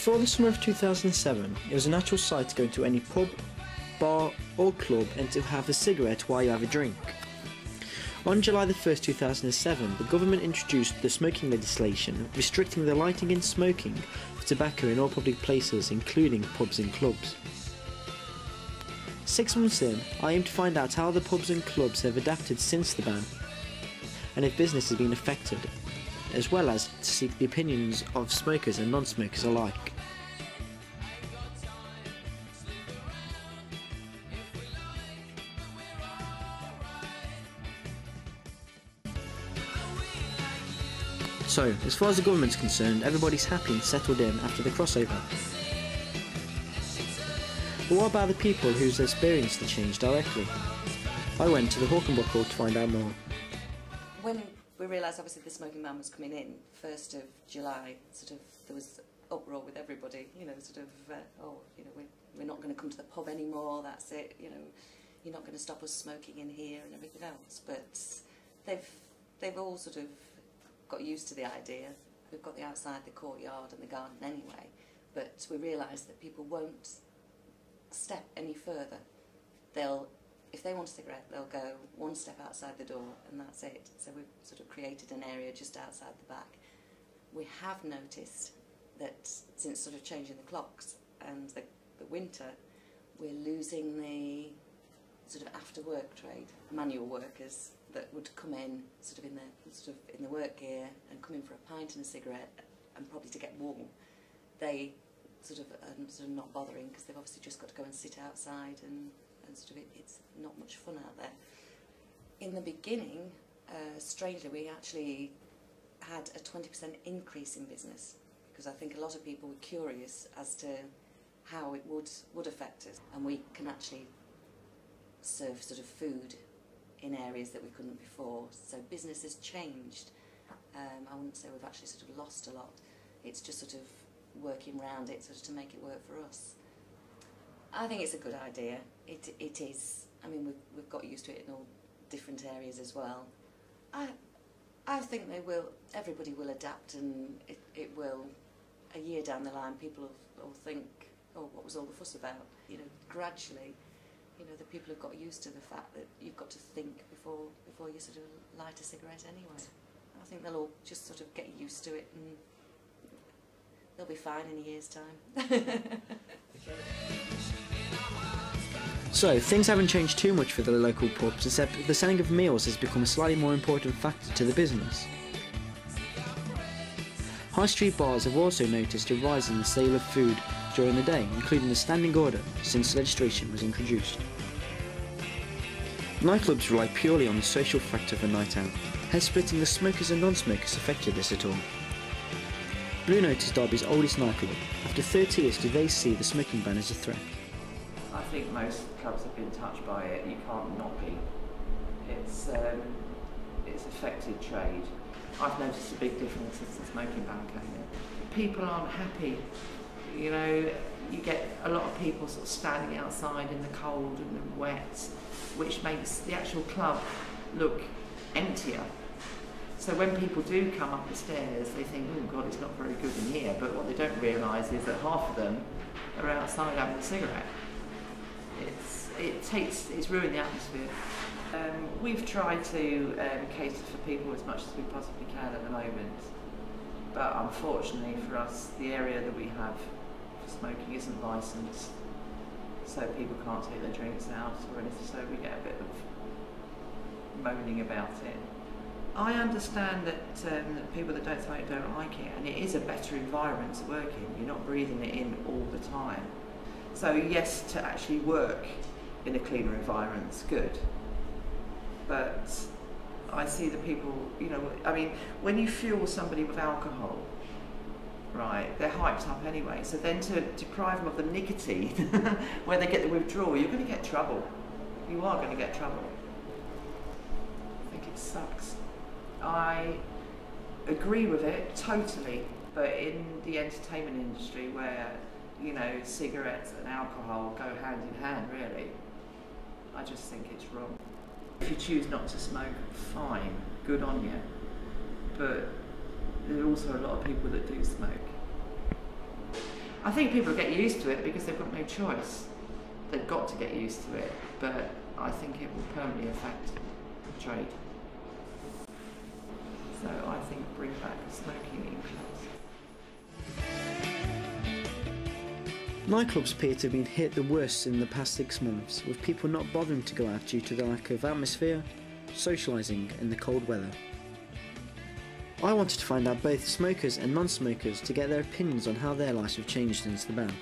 Before the summer of 2007, it was a natural sight to go into any pub, bar or club and to have a cigarette while you have a drink. On July the 1st, 2007, the government introduced the smoking legislation restricting the lighting and smoking of tobacco in all public places, including pubs and clubs. 6 months in, I aim to find out how the pubs and clubs have adapted since the ban, and if business has been affected, as well as to seek the opinions of smokers and non-smokers alike. So, as far as the government's concerned, everybody's happy and settled in after the crossover. But what about the people who's experienced the change directly? I went to the Hawkenbuckle to find out more. When we realised obviously the smoking ban was coming in, 1st of July, there was uproar with everybody, we're not going to come to the pub anymore, that's it, you're not going to stop us smoking in here and everything else. But they've all sort of got used to the idea. We've got the outside, the courtyard and the garden anyway, but we realised that people won't step any further. If they want a cigarette, they'll go one step outside the door and that's it. So we've sort of created an area just outside the back. We have noticed that since sort of changing the clocks and the winter, we're losing the sort of after work trade, manual workers that would come in sort of in the work gear and come in for a pint and a cigarette and probably to get warm. They sort of are not bothering because they've obviously just got to go and sit outside and it's not much fun out there. In the beginning, strangely, we actually had a 20% increase in business because I think a lot of people were curious as to how it would affect us, and we can actually serve sort of food in areas that we couldn't before. So business has changed. I wouldn't say we've actually sort of lost a lot. It's just sort of working around it sort of to make it work for us. I think it's a good idea. It is. I mean, we've got used to it in all different areas as well. I think everybody will adapt, and it will, a year down the line, people will think, oh, what was all the fuss about? Gradually, the people have got used to the fact that you've got to think before you sort of light a cigarette anyway. I think they'll all just sort of get used to it and they'll be fine in a year's time. So, things haven't changed too much for the local pubs, except the selling of meals has become a slightly more important factor to the business. High street bars have also noticed a rise in the sale of food during the day, including the standing order, since legislation was introduced. Nightclubs rely purely on the social factor of a night out. Has splitting the smokers and non-smokers affected this at all? Blue Note is Derby's oldest nightclub. After 30 years, do they see the smoking ban as a threat? I think most clubs have been touched by it. You can't not be. It's affected trade. I've noticed a big difference since the smoking ban came in. People aren't happy. You get a lot of people sort of standing outside in the cold and the wet, which makes the actual club look emptier. So when people do come up the stairs, they think, oh God, it's not very good in here. But what they don't realise is that half of them are outside having a cigarette. It's ruined the atmosphere. We've tried to cater for people as much as we possibly can at the moment. But unfortunately for us, the area that we have for smoking isn't licensed. So people can't take their drinks out or anything, so we get a bit of moaning about it. I understand that people that don't smoke don't like it, and it is a better environment to work in. You're not breathing it in all the time. So yes, to actually work in a cleaner environment's good. But I see the people, I mean, when you fuel somebody with alcohol, right, they're hyped up anyway, so then to deprive them of the nicotine where they get the withdrawal, you're going to get trouble. You are going to get trouble. I think it sucks. I agree with it totally, but in the entertainment industry where, cigarettes and alcohol go hand in hand, really, I just think it's wrong. If you choose not to smoke, fine, good on you, but there are also a lot of people that do smoke. I think people get used to it because they've got no choice. They've got to get used to it, but I think it will permanently affect the trade. So I think bring back the smoking in clubs. Nightclubs appear to have been hit the worst in the past 6 months, with people not bothering to go out due to the lack of atmosphere, socialising and the cold weather. I wanted to find out both smokers and non-smokers to get their opinions on how their lives have changed since the ban.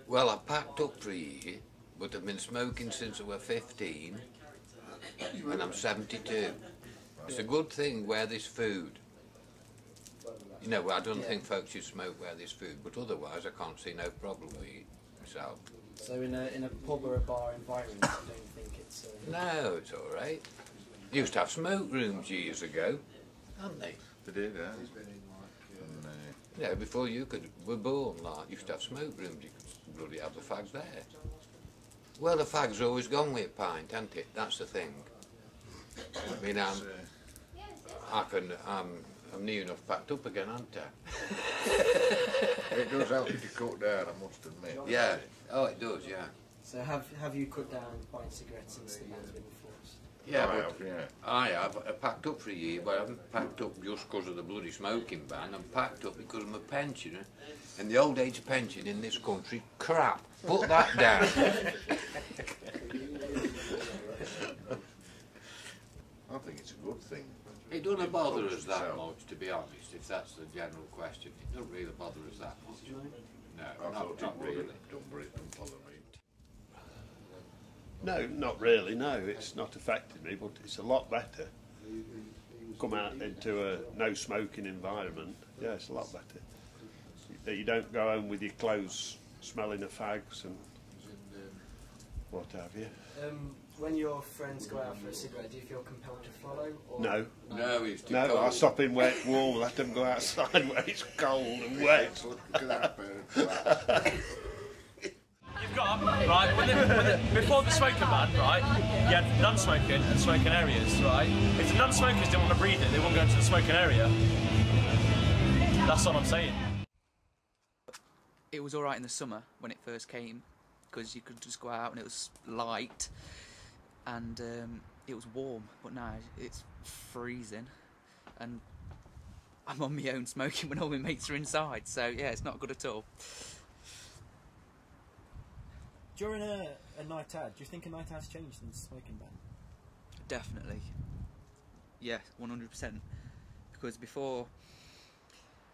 Well, I packed up for a year, but I've been smoking since I was 15, and I'm 72. It's a good thing where there's food. You know, I don't think folks should smoke where there's food, but otherwise I can't see no problem with it myself. So in a pub or a bar environment, you don't think it's... No, it's all right. Used to have smoke rooms years ago, hadn't they? They did, yeah. Yeah, before you were born, like, used to have smoke rooms, you could bloody have the fags there. Well, the fag's always gone with a pint, hasn't it? That's the thing. I mean, I'm near enough packed up again, aren't I? It does help you to cut down, I must admit. Yeah, oh it does, yeah. So have you cut down buying cigarettes since the ban's been enforced? Yeah, I have, yeah. I have. I packed up for a year, but I haven't packed up just because of the bloody smoking ban. I'm packed up because I'm a pensioner, and the old age pension in this country, crap. Put that down. I think it's a good thing. It doesn't bother us that much, to be honest, if that's the general question. It doesn't really bother us that much. No, not really. Don't bother me. No, not really, no, it's not affected me, but it's a lot better. Come out into a no smoking environment, yeah, it's a lot better. You don't go home with your clothes smelling of fags and what have you. When your friends go out for a cigarette, do you feel compelled to follow? Or No. No, it's too No, cold. I stop in where it's warm, let them go outside where it's cold and wet. Look at that bird. You've got, right, before the smoking ban, right, you had non-smoking and smoking areas, right? If the non-smokers didn't want to breathe it, they wouldn't go into the smoking area. That's what I'm saying. It was alright in the summer when it first came, because you could just go out and it was light and it was warm, but now it's freezing and I'm on my own smoking when all my mates are inside, so yeah, it's not good at all. During a night out, do you think a night out's changed since the smoking ban? Definitely. Yeah, 100%. Because before,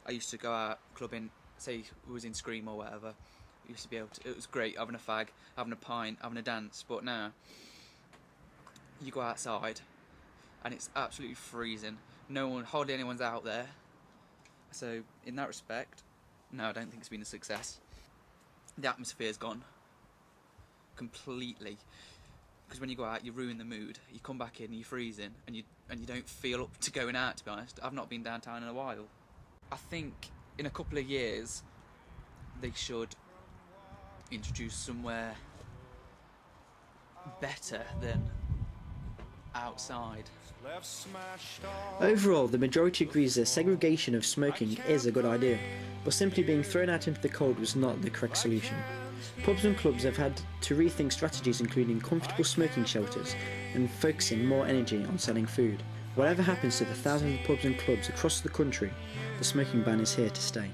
I used to go out clubbing, say we was in Scream or whatever, I used to be able to, it was great having a fag, having a pint, having a dance, but now, you go outside, and it's absolutely freezing. Hardly anyone's out there. So, in that respect, no, I don't think it's been a success. The atmosphere's gone. Completely, because when you go out you ruin the mood, you come back in, you're freezing and you don't feel up to going out, to be honest. I've not been downtown in a while. I think in a couple of years they should introduce somewhere better than outside. Overall, the majority agrees that segregation of smoking is a good idea, but simply being thrown out into the cold was not the correct solution. Pubs and clubs have had to rethink strategies including comfortable smoking shelters and focusing more energy on selling food. Whatever happens to the thousands of pubs and clubs across the country, the smoking ban is here to stay.